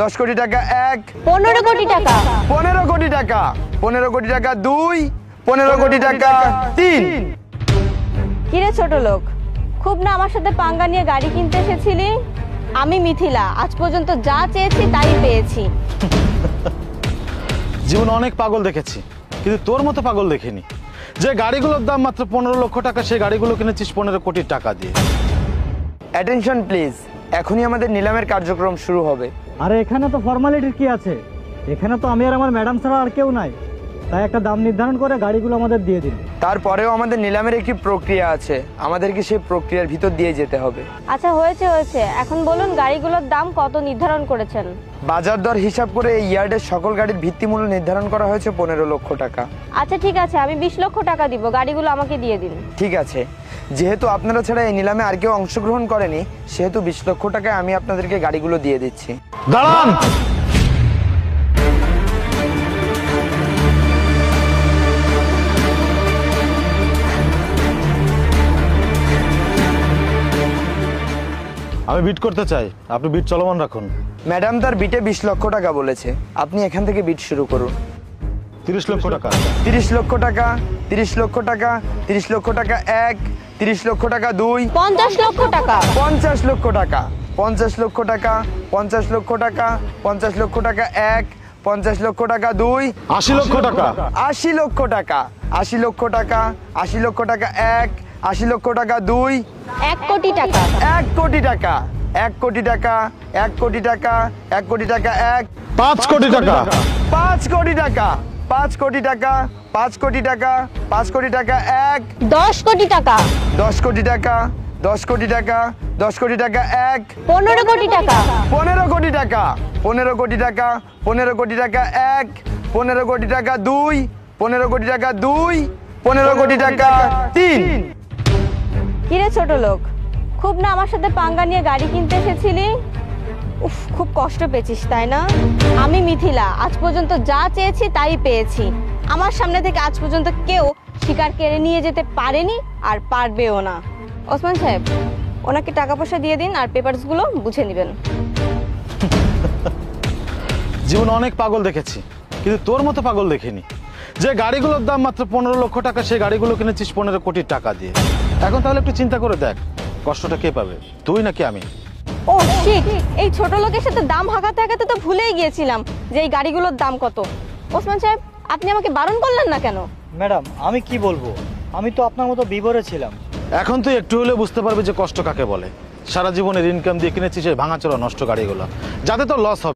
10 কোটি টাকা 1, 15 কোটি টাকা, 15 কোটি টাকা, 15 কোটি টাকা 2, 15 কোটি টাকা 3। কিরে ছোট লোক, খুব না আমার সাথে পাঙ্গা নিয়ে গাড়ি কিনতে এসেছিলি? আমি মিথিলা, আজ পর্যন্ত যা চেয়েছি তাই পেয়েছি। জীবনে অনেক পাগল দেখেছি, কিন্তু তোর মতো পাগল দেখিনি। যে গাড়িগুলোর দাম মাত্র 15 লক্ষ টাকা, সেই গাড়িগুলো কিনেছিস 15 কোটি টাকা দিয়ে। অ্যাটেনশন প্লিজ, এখনই আমাদের নিলামের কার্যক্রম শুরু হবে। আরে এখানে তো ফর্মালিটির কি আছে? এখানে তো আমি আর আমার ম্যাডাম ছাড়া আর কেউ নাই। তাই একটা দাম নির্ধারণ করে গাড়িগুলো আমাদের দিয়ে দিন। তারপরেও আমাদের নিলামের একটি প্রক্রিয়া আছে, আমাদেরকে সেই প্রক্রিয়ার ভিতর দিয়ে যেতে হবে। আচ্ছা হয়েছে হয়েছে, এখন বলুন গাড়িগুলোর দাম কত নির্ধারণ করেছেন? বাজার দর হিসাব করে এই ইয়ার্ডের সকল গাড়ির ভিত্তিমূল্য নির্ধারণ করা হয়েছে 15 লক্ষ টাকা। আচ্ছা ঠিক আছে, আমি 20 লক্ষ টাকা দিব, গাড়িগুলো আমাকে দিয়ে দিন। ঠিক আছে, যেহেতু আপনারা ছাড়া এই নিলামে আর কেউ অংশগ্রহণ করেনি, সেহেতু 20 লক্ষ টাকায় আমি আপনাদেরকে গাড়িগুলো দিয়ে দিচ্ছি। দাঁড়ান! আমি বিট করতে চাই, আপনি বিট চলমান রাখুন। ম্যাডাম তার বিটে 20 লক্ষ টাকা বলেছে, আপনি এখান থেকে বিট শুরু করুন। 30 লক্ষ টাকা, 30 লক্ষ টাকা, 30 লক্ষ টাকা, 30 লক্ষ টাকা 1, 30 লক্ষ টাকা 2, 50 লক্ষ টাকা, 50 লক্ষ টাকা, 50 লক্ষ টাকা, 50 লক্ষ টাকা, 50 লক্ষ টাকা 1, 50 লক্ষ টাকা 2, 80 লক্ষ টাকা, 80 লক্ষ টাকা, 80 লক্ষ টাকা, 80 লক্ষ টাকা 1, 80 লক্ষ টাকা 2, 1 কোটি টাকা, 1 কোটি টাকা, 1 কোটি টাকা, 1 কোটি টাকা, 1 কোটি টাকা 1, 5 কোটি টাকা, 5 কোটি টাকা, 5 কোটি টাকা, 5 কোটি টাকা, 5 কোটি টাকা 1, 10 কোটি টাকা, 10 কোটি টাকা, 10 কোটি টাকা, 10 কোটি টাকা 1, 15 কোটি টাকা, 15 কোটি টাকা, 15 কোটি টাকা, 15 কোটি টাকা 1, 15 কোটি টাকা 2, 15 কোটি টাকা 2, 15 কোটি টাকা 3। কিরে ছোট লোক, খুব না আমার সাথে পাঙ্গা নিয়ে গাড়ি কিনতে এসেছিলি? উফ, খুব কষ্ট পেয়েছিস তাই না? আমি মিথিলা, আজ পর্যন্ত যা চেয়েছি তাই পেয়েছি। আমার সামনে থেকে আজ পর্যন্ত কেউ শিকার কেড়ে নিয়ে যেতে পারেনি আর পারবেও না। ওসমান সাহেব, ওনাকে টাকা পয়সা দিয়ে দিন আর পেপারসগুলো বুঝে নেবেন। জীবনে অনেক পাগল দেখেছি, কিন্তু তোর মতো পাগল দেখিনি। যে গাড়িগুলোর দাম মাত্র 15 লক্ষ টাকা, সেই গাড়িগুলো কিনেছিস 15 কোটি টাকা দিয়ে। এখন তাহলে একটু চিন্তা করে দেখ, কষ্টটা কে পাবে, তুই নাকি আমি? ও শিট, এই ছোট লোকের সাথে দাম হাঁকাতে হাঁকাতে তো ভুলেই গিয়েছিলাম যে এই গাড়িগুলোর দাম কত। ওসমান সাহেব, আপনি আমাকে বারণ করলেন না কেন? ম্যাডাম আমি কি বলবো, আমি তো আপনার মতো বিবরে ছিলাম। এখন তুই একটু হলেও বুঝতে পারবি যে কষ্ট কাকে বলে। সারা জীবনের ইনকাম দিয়ে কিনেছিস এই ভাঙাচোরা নষ্ট গাড়িগুলো, যাতে তোর লস হবে।